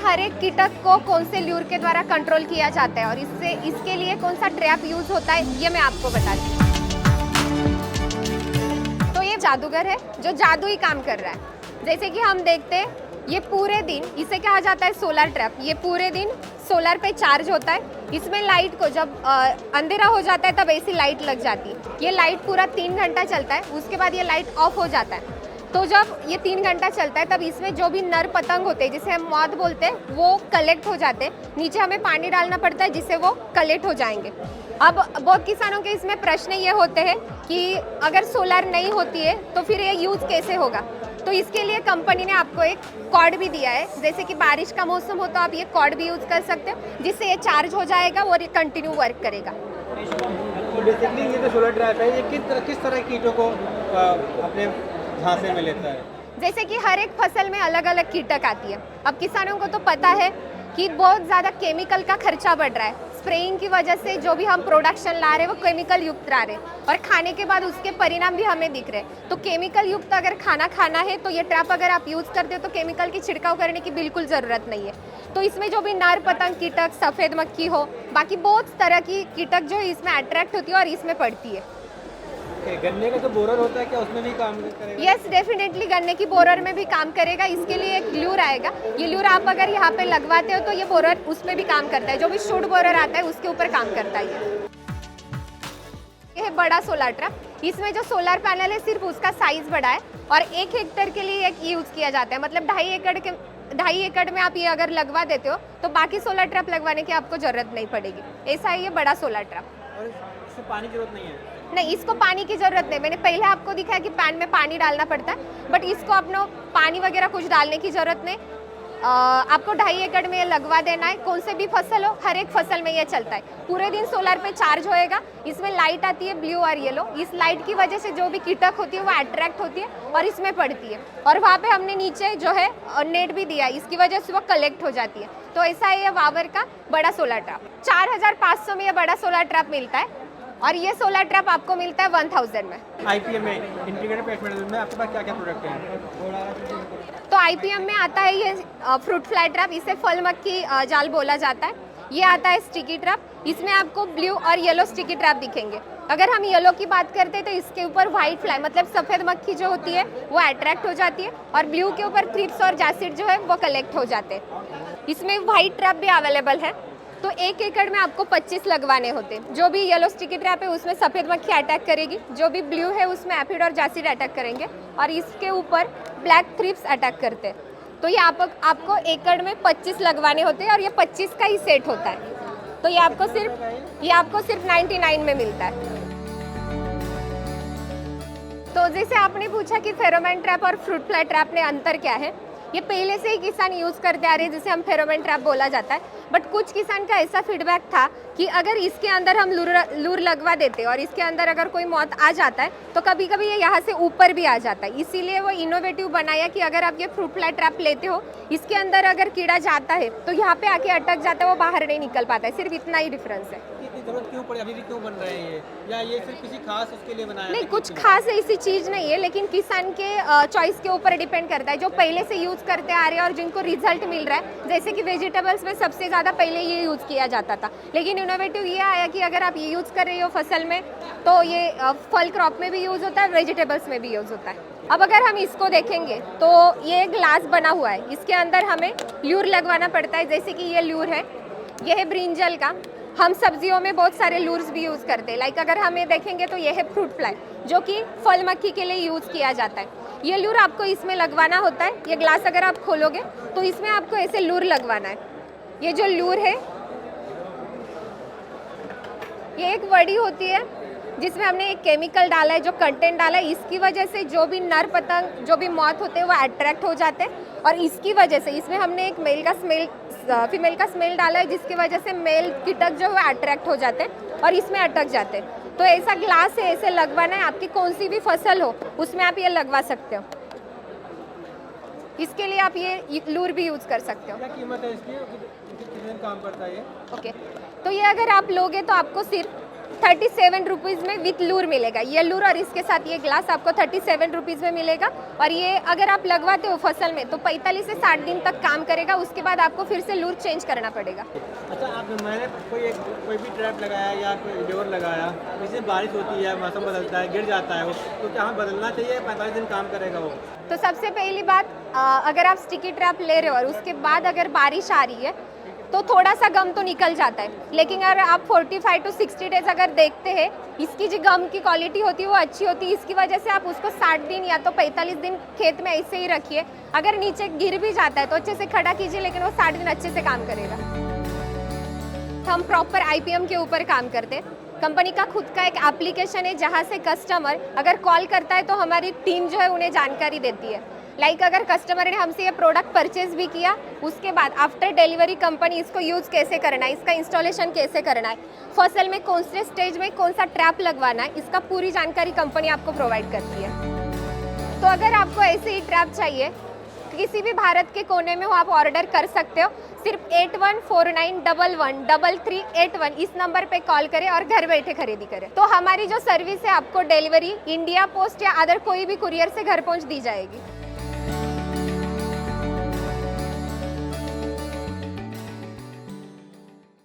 हर एक कीटक को कौन से ल्यूर के द्वारा कंट्रोल किया जाता है और इसके लिए कौन सा ट्रैप यूज होता है ये मैं आपको बताती हूँ। तो ये जादूगर है जो जादुई काम कर रहा है। जैसे कि हम देखते हैं ये पूरे दिन, इसे कहा जाता है सोलर ट्रैप, ये पूरे दिन सोलर पे चार्ज होता है। इसमें लाइट को जब अंधेरा हो जाता है तब ऐसी लाइट लग जाती है। ये लाइट पूरा 3 घंटा चलता है, उसके बाद ये लाइट ऑफ हो जाता है। तो जब ये 3 घंटा चलता है तब इसमें जो भी नर पतंग होते हैं जिसे हम मौत बोलते हैं वो कलेक्ट हो जाते हैं। नीचे हमें पानी डालना पड़ता है जिससे वो कलेक्ट हो जाएंगे। अब बहुत किसानों के इसमें प्रश्न ये होते हैं कि अगर सोलर नहीं होती है तो फिर ये यूज़ कैसे होगा। तो इसके लिए कंपनी ने आपको एक कॉर्ड भी दिया है। जैसे कि बारिश का मौसम हो तो आप ये कॉर्ड भी यूज़ कर सकते हो जिससे ये चार्ज हो जाएगा और ये कंटिन्यू वर्क करेगा। तो बेसिकली ये जो सोलर ट्रैप है ये किस तरह के कीटों को अपने झांसे में लेता है? जैसे कि हर एक फसल में अलग अलग कीटक आती है। अब किसानों को तो पता है कि बहुत ज़्यादा केमिकल का खर्चा बढ़ रहा है। स्प्रेइंग की वजह से जो भी हम प्रोडक्शन ला रहे हैं वो केमिकल युक्त ला रहे हैं और खाने के बाद उसके परिणाम भी हमें दिख रहे हैं। तो केमिकल युक्त अगर खाना है तो ये ट्रैप अगर आप यूज़ करते हो तो केमिकल की छिड़काव करने की बिल्कुल ज़रूरत नहीं है। तो इसमें जो भी नार पतंग कीटक, सफ़ेद मक्खी हो, बाकी बहुत तरह की कीटक जो है इसमें अट्रैक्ट होती है और इसमें पड़ती है। गन्ने का जो बोरर होता है क्या उसमें भी काम करेगा? यस, डेफिनेटली गन्ने की बोरर में भी काम करेगा। इसके लिए एक ल्यूर आएगा। ये ल्यूर आप अगर यहाँ पे लगवाते हो तो ये बोरर उसमें भी काम करता है। जो भी शूट बोरर आता है उसके ऊपर काम करता है। ये है बड़ा सोलर ट्रैप। इसमें जो सोलर पैनल है सिर्फ उसका साइज बड़ा है और 1 हेक्टेयर के लिए एक यूज़ किया जाता है। मतलब 2.5 एकड़ में आप ये अगर लगवा देते हो तो बाकी सोलर ट्रैप लगवाने की आपको ज़रूरत नहीं पड़ेगी। ऐसा है ये बड़ा सोलर ट्रैप। और इसमें पानी की जरूरत नहीं है? नहीं, इसको पानी की ज़रूरत नहीं। मैंने पहले आपको दिखाया कि पैन में पानी डालना पड़ता है, बट इसको अपना पानी वगैरह कुछ डालने की ज़रूरत नहीं। आपको 2.5 एकड़ में ये लगवा देना है। कौन से भी फसल हो, हर एक फसल में ये चलता है। पूरे दिन सोलर पे चार्ज होएगा। इसमें लाइट आती है ब्लू और येलो। इस लाइट की वजह से जो भी कीटक होती है वो अट्रैक्ट होती है और इसमें पड़ती है। और वहाँ पे हमने नीचे जो है नेट भी दिया है, इसकी वजह से वो कलेक्ट हो जाती है। तो ऐसा है ये वावर का बड़ा सोलर ट्रैप। 4500 में ये बड़ा सोलर ट्रैप मिलता है और ये सोलर ट्रैप आपको मिलता है 1000 में। IPM में इंटीग्रेटेड पेस्ट मैनेजमेंट में आपके पास क्या क्या प्रोडक्ट हैं? तो IPM में आता है ये फ्रूट फ्लाई ट्रैप, इसे फल मक्खी जाल बोला जाता है। ये आता है स्टिकी ट्रैप। इसमें आपको ब्लू और येलो स्टिकी ट्रैप दिखेंगे। अगर हम येलो की बात करते हैं तो इसके ऊपर व्हाइट फ्लाई मतलब सफ़ेद मक्खी जो होती है वो अट्रैक्ट हो जाती है और ब्लू के ऊपर थ्रिप्स और जासिड जो है वो कलेक्ट हो जाते हैं। इसमें व्हाइट ट्रैप भी अवेलेबल है। तो 1 एकड़ में आपको 25 लगवाने होते हैं। जो भी येलो स्टिकी ट्रैप है उसमें सफ़ेद मक्खी अटैक करेगी, जो भी ब्लू है उसमें एफिड और जासिड अटैक करेंगे और इसके ऊपर ब्लैक थ्रिप्स अटैक करते हैं। तो ये आपको एकड़ में 25 लगवाने होते हैं और ये 25 का ही सेट होता है। तो ये आपको सिर्फ 99 में मिलता है। तो जैसे आपने पूछा कि फेरोमोन ट्रैप और फ्रूट फ्लाई ट्रैप में अंतर क्या है, ये पहले से ही किसान यूज़ करते आ रहे हैं जिसे हम फेरोमोन ट्रैप बोला जाता है। बट कुछ किसान का ऐसा फीडबैक था कि अगर इसके अंदर हम लूर लगवा देते और इसके अंदर अगर कोई मौत आ जाता है तो कभी कभी ये यहाँ से ऊपर भी आ जाता है। इसीलिए वो इनोवेटिव बनाया कि अगर आप ये फ्रूट फ्लाई ट्रैप लेते हो, इसके अंदर अगर कीड़ा जाता है तो यहाँ पे आके अटक जाता है, वो बाहर नहीं निकल पाता है। सिर्फ इतना ही डिफरेंस है। इतनी जरूरत क्यों पड़ी, अभी भी क्यों बन रहे हैं ये, या ये सिर्फ किसी खास उसके लिए बनाया? नहीं, कुछ खास ऐसी चीज़ नहीं है, लेकिन किसान के चॉइस के ऊपर डिपेंड करता है। जो पहले से यूज़ करते आ रहे हैं और जिनको रिजल्ट मिल रहा है, जैसे कि वेजिटेबल्स में सबसे ज़्यादा पहले ये यूज़ किया जाता था, लेकिन इनोवेटिव ये आया कि अगर आप ये यूज़ कर रहे हो फसल में तो ये फल क्रॉप में भी यूज़ होता है, वेजिटेबल्स में भी यूज़ होता है। अब अगर हम इसको देखेंगे तो ये ग्लास बना हुआ है, इसके अंदर हमें ल्यूर लगवाना पड़ता है। जैसे कि ये ल्यूर है, ये है ब्रिंजल का। हम सब्जियों में बहुत सारे लूर्स भी यूज़ करते हैं। लाइक अगर हम ये देखेंगे तो ये है फ्रूट फ्लाई जो कि फल मक्खी के लिए यूज़ किया जाता है। ये लूर आपको इसमें लगवाना होता है। ये ग्लास अगर आप खोलोगे तो इसमें आपको ऐसे लूर लगवाना है। ये जो लूर है ये एक वड़ी होती है जिसमें हमने एक केमिकल डाला है, जो कंटेंट डाला है। इसकी वजह से जो भी नर पतंग जो भी मौत होते हैं वो अट्रैक्ट हो जाते हैं और इसकी वजह से इसमें हमने एक फीमेल का स्मेल डाला है जिसकी वजह से मेल कीटक जो है अट्रैक्ट हो जाते हैं और इसमें अटक जाते हैं। तो ऐसा ग्लास है, ऐसे लगवाना है। आपकी कौन सी भी फसल हो उसमें आप ये लगवा सकते हो। इसके लिए आप ये लूर भी यूज़ कर सकते हो। क्या कीमत है इसकी, कितने दिन काम करता है ये? ओके, तो ये अगर आप लोगे तो आपको सिर्फ 37 रुपीज़ में विथ लूर मिलेगा। ये लूर और इसके साथ ये ग्लास आपको 37 रुपीज़ में मिलेगा। और ये अगर आप लगवाते हो फसल में तो 45 से 60 दिन तक काम करेगा, उसके बाद आपको फिर से लूर चेंज करना पड़ेगा। अच्छा, आप मैंने कोई भी ट्रैप लगाया या कोई डोर लगाया, जैसे बारिश होती है, मौसम बदलता है, गिर जाता है वो, तो क्या हमें बदलना चाहिए? 45 दिन काम करेगा वो? तो सबसे पहली बात, अगर आप स्टिकी ट्रैप ले रहे हो और उसके बाद अगर बारिश आ रही है तो थोड़ा सा गम तो निकल जाता है, लेकिन अगर आप 45 to 60 डेज अगर देखते हैं, इसकी जो गम की क्वालिटी होती है वो अच्छी होती है। इसकी वजह से आप उसको 60 दिन या तो 45 दिन खेत में ऐसे ही रखिए। अगर नीचे गिर भी जाता है तो अच्छे से खड़ा कीजिए, लेकिन वो 60 दिन अच्छे से काम करेगा। हम प्रॉपर IPM के ऊपर काम करते हैं। कंपनी का खुद का एक एप्लीकेशन है जहाँ से कस्टमर अगर कॉल करता है तो हमारी टीम जो है उन्हें जानकारी देती है। लाइक अगर कस्टमर ने हमसे ये प्रोडक्ट परचेज भी किया, उसके बाद आफ्टर डिलीवरी कंपनी इसको यूज़ कैसे करना है, इसका इंस्टॉलेशन कैसे करना है, फसल में कौन से स्टेज में कौन सा ट्रैप लगवाना है, इसका पूरी जानकारी कंपनी आपको प्रोवाइड करती है। तो अगर आपको ऐसे ही ट्रैप चाहिए, किसी भी भारत के कोने में हो आप ऑर्डर कर सकते हो। सिर्फ 8149113381 इस नंबर पे कॉल करें और घर बैठे खरीदी करें। तो हमारी जो सर्विस है आपको डिलीवरी इंडिया पोस्ट या अदर कोई भी कुरियर से घर पहुंच दी जाएगी।